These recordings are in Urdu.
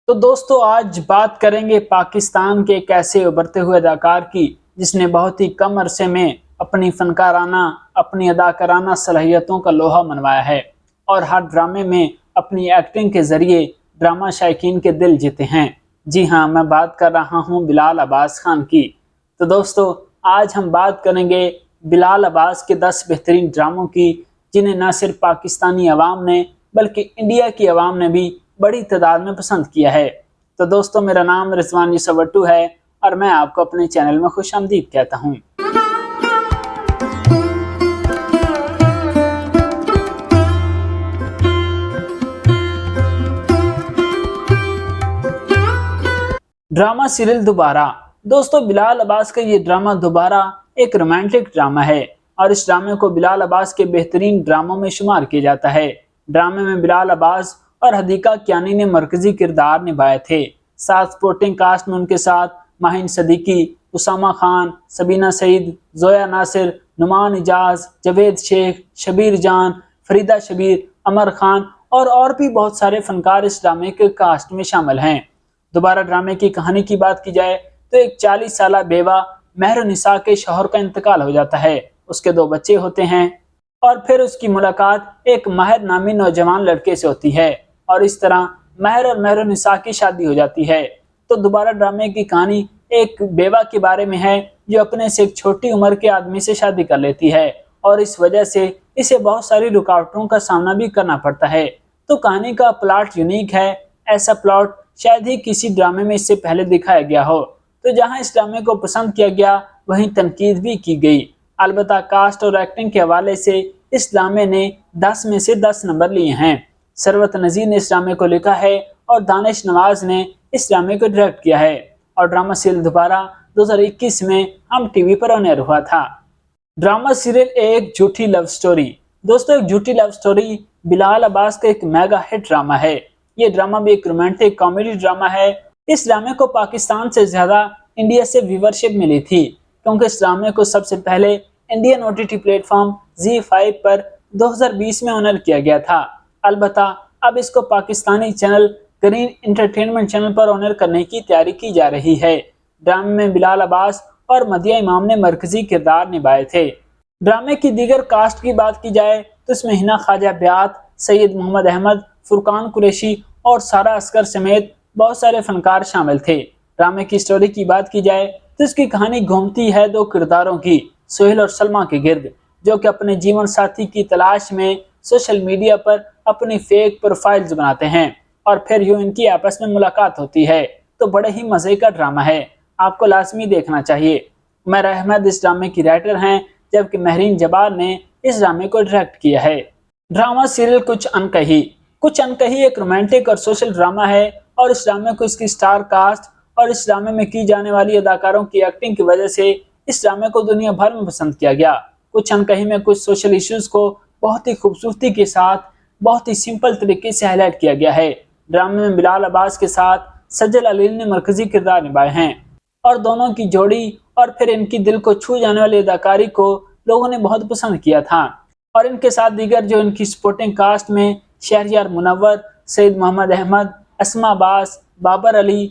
تو دوستو آج بات کریں گے پاکستان کے ایک ایسے ابھرتے ہوئے اداکار کی جس نے بہت ہی کم عرصے میں اپنی فنکارانہ اپنی اداکارانہ صلاحیتوں کا لوہا منوایا ہے اور ہر ڈرامے میں اپنی ایکٹنگ کے ذریعے ڈرامہ شائقین کے دل جیتے ہیں۔ جی ہاں، میں بات کر رہا ہوں بلال عباس خان کی۔ تو دوستو آج ہم بات کریں گے بلال عباس کے 10 بہترین ڈراموں کی جنہیں نہ صرف پاکستانی عوام نے بلکہ انڈیا کی عوام نے بھی بڑی تعداد میں پسند کیا ہے۔ تو دوستو میرا نام رضوان یوسف وٹو ہے اور میں آپ کو اپنے چینل میں خوش آمدید کہتا ہوں۔ ڈرامہ سیریل دوبارہ۔ دوستو بلال عباس کا یہ ڈرامہ دوبارہ ایک رومانٹک ڈرامہ ہے اور اس ڈرامے کو بلال عباس کے بہترین ڈراموں میں شمار کیا جاتا ہے۔ ڈرامے میں بلال عباس اور حدیقہ کیانی نے مرکزی کردار نبھائے تھے۔ ساتھ سپورٹنگ کاسٹ میں ان کے ساتھ ماہین صدیقی، اسامہ خان، سبینہ سعید، زویا ناصر، نعمان اجاز، جاوید شیخ، شبیر جان، فریدہ شبیر، عمر خان اور بھی بہت سارے فنکار اس ڈرامے کے کاسٹ میں شامل ہیں۔ دوبارہ ڈرامے کی کہانی کی بات کی جائے تو ایک 40 سالہ بیوہ مہر النساء کے شوہر کا انتقال ہو جاتا ہے۔ اس کے 2 بچے ہوتے ہیں اور پھر اس کی ملاقات ایک ماہر نامی نوجوان لڑکے سے ہوتی ہے اور اس طرح مہر اور مہر النساء کی شادی ہو جاتی ہے۔ تو دوبارہ ڈرامے کی کہانی ایک بیوہ کے بارے میں ہے جو اپنے سے ایک چھوٹی عمر کے آدمی سے شادی کر لیتی ہے اور اس وجہ سے اسے بہت ساری رکاوٹوں کا سامنا بھی کرنا پڑتا ہے۔ تو کہانی کا پلاٹ یونیک ہے، ایسا پلاٹ شاید ہی کسی ڈرامے میں اس سے پہلے دکھایا گیا ہو۔ تو جہاں اس ڈرامے کو پسند کیا گیا وہیں تنقید بھی کی گئی۔ البتہ کاسٹ اور ایکٹنگ کے حوالے سے اس ڈرامے نے 10 میں سے 10 نمبر لیے ہیں۔ ثروت نذیر نے اس ڈرامے کو لکھا ہے اور دانش نواز نے اس ڈرامے کو ڈائریکٹ کیا ہے اور ڈرامہ سیریل دوبارہ 2021 میں ہم T V per on air ہوا تھا۔ ڈرامہ سیریل ایک جھوٹی لو سٹوری۔ دوستو ایک جھوٹی لو سٹوری بلال عباس کا ایک میگا ہٹ ڈرامہ ہے۔ یہ ڈرامہ بھی ایک رومانٹک کامیڈی ڈرامہ ہے۔ اس ڈرامے کو پاکستان سے زیادہ انڈیا سے ویورشپ ملی تھی کیونکہ اس ڈرامے کو سب سے پہلے Indian OTT plate form ZEE5 پر 2020 میں آنر کیا گیا تھا۔ البتہ اب اس کو Pakistani channel green entertainment channel پر آنر کرنے کی تیاری کی جا رہی ہے۔ ڈرامے میں بلال عباس اور مدیہ امام نے مرکزی کردار نبھائے تھے۔ ڈرامے کی دیگر کاسٹ کی بات کی جائے تو اس میں ہنا خواجہ بیات، سید محمد احمد، فرقان قریشی اور سارہ اصغر سمیت بہت سارے فنکار شامل تھے۔ ڈرامے کی سٹوری کی بات کی جائے تو اس کی کہانی گھومتی ہے 2 کرداروں کی، سہیل اور سلمہ کے گرد، جو کہ اپنے جیون ساتھی کی تلاش میں سوشل میڈیا پر اپنی فیک پروفائلز بناتے ہیں اور پھر یوں ان کی آپس میں ملاقات ہوتی ہے۔ تو بڑے ہی مزے کا ڈرامہ ہے، آپ کو لازمی دیکھنا چاہیے۔ عمر احمد اس ڈرامے کی رائٹر ہیں جبکہ مہرین جبار نے اس ڈرامے کو ڈائریکٹ کیا ہے۔ ڈرامہ سیریل کچھ انکہی ایک رومانٹک اور سوشل ڈرامہ ہے اور اس ڈرامے کو اس کی سٹار کاسٹ اور اس ڈرامے میں کی جانے والی اداکاروں کی ایکٹنگ کی وجہ سے اس ڈرامے کو دنیا بھر میں پسند کیا گیا۔ کچھ انکہی میں کچھ سوشل ایشوز کو بہت ہی خوبصورتی کے ساتھ بہت ہی سمپل طریقے سے ہائی لائٹ کیا گیا ہے۔ ڈرامے میں بلال عباس کے ساتھ سجل علیل نے مرکزی کردار نبھائے ہیں اور دونوں کی جوڑی اور پھر ان کی دل کو چھو جانے والی اداکاری کو لوگوں نے بہت پسند کیا تھا۔ اور ان کے ساتھ دیگر جو ان کی سپورٹنگ کاسٹ میں شہریار منور، سید محمد احمد، اسما عباس، بابر علی،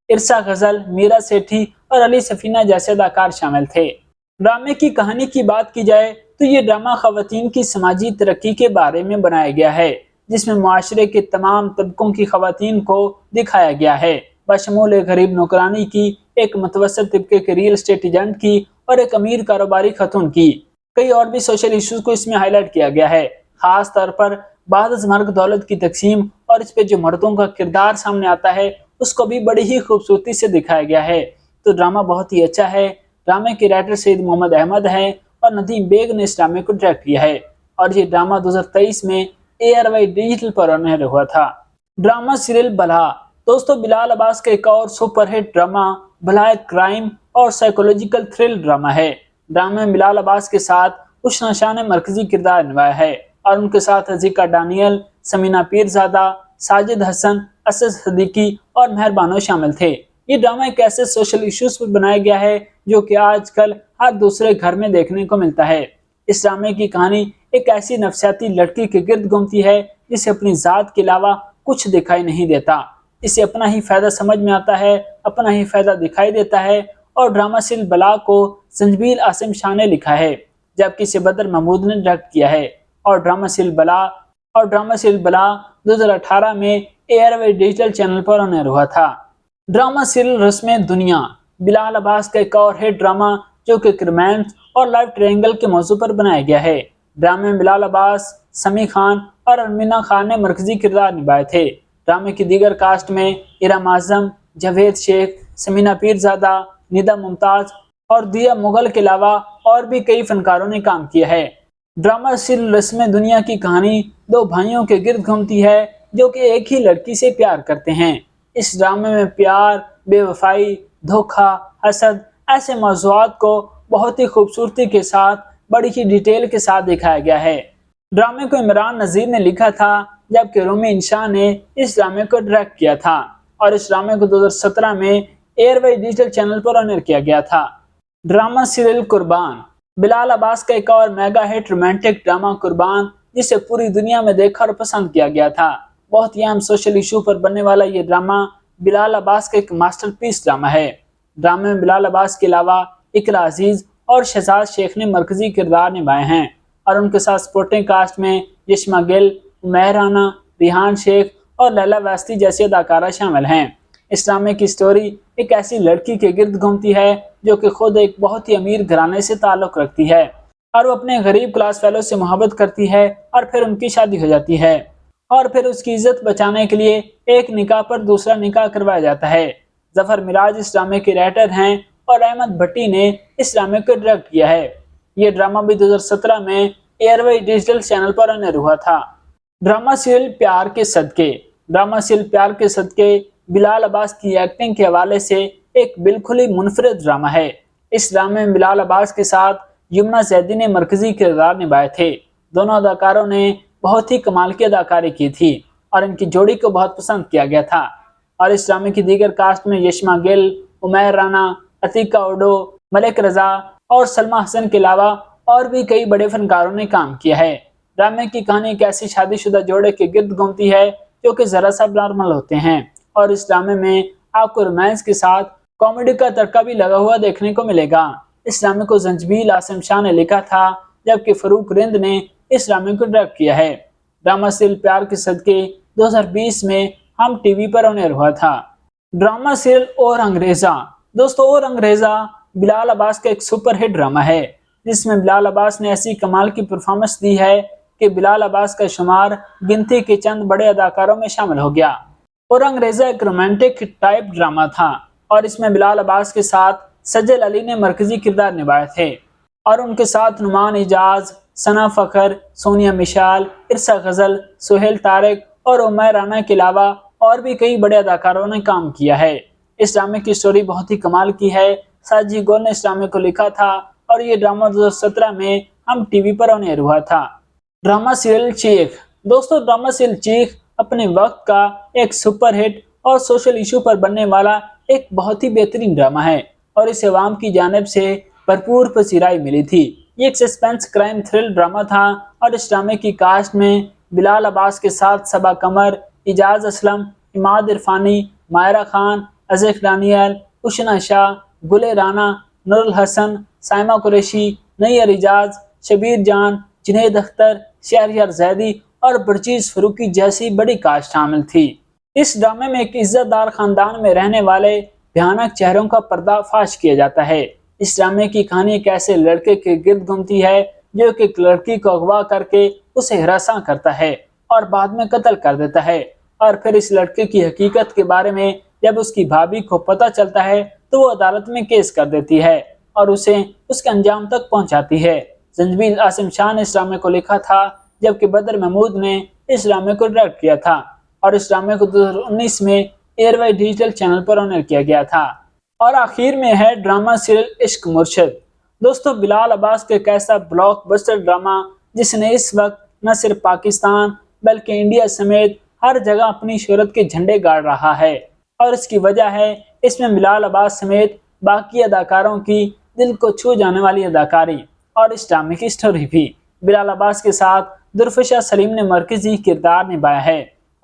ارسا غزل، میرا سیٹھی اور علی سفینہ جیسے اداکار شامل تھے۔ ڈرامے کی کہانی کی بات کی جائے تو یہ ڈرامہ خواتین کی سماجی ترقی کے بارے میں بنایا گیا ہے جس میں معاشرے کے تمام طبقوں کی خواتین کو دکھایا گیا ہے، بشمول ایک غریب نوکرانی کی، ایک متوسط طبقے کے ریل اسٹیٹ ایجنٹ کی اور ایک امیر کاروباری خاتون کی۔ کئی اور بھی سوشل ایشوز کو اس میں ہائی لائٹ کیا گیا ہے، خاص طور پر بعد از مرگ دولت کی تقسیم اور اس پہ جو مردوں کا کردار سامنے آتا ہے اس کو بھی بڑی ہی خوبصورتی سے دکھایا گیا ہے۔ تو ڈرامہ بہت ہی اچھا ہے۔ ڈرامے کے رائٹر سید محمد احمد ہیں اور ندیم بیگ نے اس ڈرامے کو ڈائریکٹ کیا ہے اور یہ ڈرامہ 2023 میں ARY ڈیجیٹل پر آن ایئر ہوا تھا۔ ڈرامہ سیریل بلھا۔ دوستو بلال عباس کا ایک اور سپر ہٹ ڈرامہ بلھا ایک کرائم اور سائیکولوجیکل تھرل ڈرامہ ہے۔ ڈرامے میں بلال عباس کے ساتھ اشنا شاہ نے مرکزی کردار نبھایا ہے اور ان کے ساتھ حذیقہ ڈانیل، سمینہ پیرزادہ، ساجد حسن، اسد صدیقی اور مہر بانو شامل تھے۔ یہ ڈرامہ ایک ایسے سوشل ایشوز پر بنایا گیا ہے جو کہ آج کل ہر دوسرے گھر میں دیکھنے کو ملتا ہے۔ اس ڈرامے کی کہانی ایک ایسی نفسیاتی لڑکی کے گرد گھومتی ہے جسے اپنی ذات کے علاوہ کچھ دکھائی نہیں دیتا اسے اپنا ہی فائدہ سمجھ میں آتا ہے، اپنا ہی فائدہ دکھائی دیتا ہے، اور ڈرامہ سیریل بلا کو زنجبیل عاصم شاہ نے لکھا ہے، جبکہ اسے بدر محمود نے ڈائریکٹ کیا ہے، اور ڈرامہ سیریل بلا 2018 میں air way digital channel per on air ہوا تھا۔ ڈرامہ سیریل رسم دنیا بلال عباس کا ایک اور ہٹ ڈرامہ جو کہ رومانس اور لائف ٹرائنگل کے موضوع پر بنایا گیا ہے۔ ڈرامے میں بلال عباس، سمیع خان اور ارمینا خان نے مرکزی کردار نبھائے تھے۔ ڈرامے کی دیگر کاسٹ میں ارم اعظم، جاوید شیخ، سمینا پیرزادہ، ندا ممتاز اور دیا مغل کے علاوہ اور بھی کئی فنکاروں نے کام کیا ہے۔ ڈرامہ سیریل رسم دنیا کی کہانی دو بھائیوں کے گرد گھومتی ہے جو کہ ایک ہی لڑکی سے پیار کرتے ہیں۔ اس ڈرامے میں پیار، بے وفائی، دھوکہ، حسد ایسے موضوعات کو بہت ہی خوبصورتی کے ساتھ، بڑی ہی ڈیٹیل کے ساتھ دکھایا گیا ہے۔ ڈرامے کو عمران نذیر نے لکھا تھا، جبکہ رومی انشا نے اس ڈرامے کو ڈائریکٹ کیا تھا، اور اس ڈرامے کو 2017 میں air way digital channel per on year کیا گیا تھا۔ ڈرامہ سیریل قربان بلال عباس کا ایک اور میگا ہٹ رومانٹک ڈرامہ قربان، جسے پوری دنیا میں دیکھا اور پسند کیا گیا تھا۔ بہت ہی اہم سوشل ایشو پر بننے والا یہ ڈرامہ بلال عباس کا ایک ماسٹر پیس ڈرامہ ہے۔ ڈرامے میں بلال عباس کے علاوہ اقرا عزیز اور شہزاد شیخ نے مرکزی کردار نبھائے ہیں، اور ان کے ساتھ سپورٹنگ کاسٹ میں یشما گل، عمیر رانا، ریحان شیخ اور لیلا واسطی جیسے اداکارہ شامل ہیں۔ اس ڈرامے کی سٹوری ایک ایسی لڑکی کے گرد گھومتی ہے جو کہ خود ایک بہت ہی امیر گھرانے سے تعلق رکھتی ہے، اور وہ اپنے غریب کلاس فیلو سے محبت کرتی ہے، اور پھر ان کی شادی ہو جاتی ہے، اور پھر اس کی عزت بچانے کے لیے ایک نکاح پر دوسرا نکاح کروایا جاتا ہے۔ ظفر مراج اس ڈرامے کے رائٹر ہیں، اور احمد بھٹی نے اس ڈرامے کو ڈائریکٹ کیا ہے۔ یہ ڈرامہ بھی 2017 میں air way digital channel per on air ہوا تھا۔ ڈرامہ سیریل پیار کے صدقے ڈرامہ سیریل پیار کے صدقے بلال عباس کی ایکٹنگ کے حوالے سے ایک بالکل ہی منفرد ڈرامہ ہے۔ اس ڈرامے میں بلال عباس کے ساتھ یمنا زیدی نے مرکزی کردار نبھائے تھے۔ دونوں اداکاروں نے بہت ہی کمال کی اداکاری کی تھی، اور ان کی جوڑی کو بہت پسند کیا گیا تھا۔ اور اس ڈرامے کی دیگر کاسٹ میں یشما گل، عمیر رانا، عتیقہ اوڈو، ملک رضا اور سلما حسن کے علاوہ اور بھی کئی بڑے فنکاروں نے کام کیا ہے۔ ڈرامے کی کہانی ایک ایسی شادی شدہ جوڑے کے گرد گھومتی ہے جو کہ ذرا سا نارمل ہوتے ہیں، اور اس ڈرامے میں آپ کو رومانس کے ساتھ کامیڈی کا تڑکا بھی لگا ہوا دیکھنے کو ملے گا۔ اس ڈرامے کو زنجبیل عاصم شاہ نے لکھا تھا، جبکہ فروخ رند نے اس ڈرامے کو ڈائریکٹ کیا ہے۔ ڈرامہ سیریل پیار کے صدقے 2020 میں ہم T V per on air ہوا تھا۔ ڈرامہ سیریل اور انگریزا اور انگریزا بلال عباس کا ایک سپر ہٹ ڈرامہ ہے، جس میں بلال عباس نے ایسی کمال کی پرفارمنس دی ہے کہ بلال عباس کا شمار گنتی کے چند بڑے اداکاروں میں شامل ہو گیا۔ اور انگریزا ایک رومانٹک ٹائپ ڈرامہ تھا، اور اس میں بلال عباس کے ساتھ سجل علی نے مرکزی کردار نبھائے تھے، اور ان کے ساتھ نعمان اعجاز، ثنا فخر، سونیا مشال، عرصہ غزل، سہیل طارق اور عمیر رانا کے علاوہ اور بھی کئی بڑے اداکاروں نے کام کیا ہے۔ اس ڈرامے کی سٹوری بہت ہی کمال کی ہے۔ ساجی گول نے اس ڈرامے کو لکھا تھا، اور یہ ڈرامہ 2017 میں ہم T V per on air ہوا تھا۔ ڈرامہ سیریل چیخ ڈرامہ سیریل چیخ اپنے وقت کا ایک سپر ہٹ اور سوشل ایشو پر بننے والا ایک بہت ہی بہترین ڈرامہ ہے، اور اسے عوام کی جانب سے بھرپور پذیرائی ملی تھی۔ یہ ایک سسپینس کرائم تھرل ڈرامہ تھا، اور اس ڈرامے کی کاسٹ میں بلال عباس کے ساتھ صبا قمر، اعجاز اسلم، عماد عرفانی، مائرہ خان، ازیخ ڈانیل، اشنا شاہ، گل رانا، نور الحسن، سائمہ قریشی، نیئر اعجاز، شبیر جان، جنید اختر، شہریار زیدی اور برچیز فروکی جیسی بڑی کاسٹ شامل تھی۔ اس ڈرامے میں ایک عزت دار خاندان میں رہنے والے بھیانک چہروں کا پردہ فاش کیا جاتا ہے۔ اس ڈرامے کی کہانی ایک ایسے لڑکے کے گرد گھومتی ہے جو کہ ایک لڑکی کو اغوا کر کے اسے ہراساں کرتا ہے اور بعد میں قتل کر دیتا ہے، اور پھر اس لڑکے کی حقیقت کے بارے میں جب اس کی بھابھی کو پتہ چلتا ہے تو وہ عدالت میں کیس کر دیتی ہے اور اسے اس کے انجام تک پہنچاتی ہے۔ زنجبیل عاصم شاہ نے اس ڈرامے کو لکھا تھا، جبکہ بدر محمود نے اس ڈرامے کو ڈائریکٹ کیا تھا، اور اس ڈرامے کو 2019 میں air way digital channel per on year کیا گیا تھا۔ اور آخر میں ہے ڈرامہ سیریل عشق مرشد۔ بلال عباس کا ایک ایسا بلاک بسٹر ڈرامہ جس نے اس وقت نہ صرف پاکستان بلکہ انڈیا سمیت ہر جگہ اپنی شہرت کے جھنڈے گاڑ رہا ہے، اور اس کی وجہ ہے اس میں بلال عباس سمیت باقی اداکاروں کی دل کو چھو جانے والی اداکاری، اور اس ڈرامے کی سٹوری بھی۔ بلال عباس کے ساتھ درفشا سلیم نے مرکزی کردار نبھایا ہے،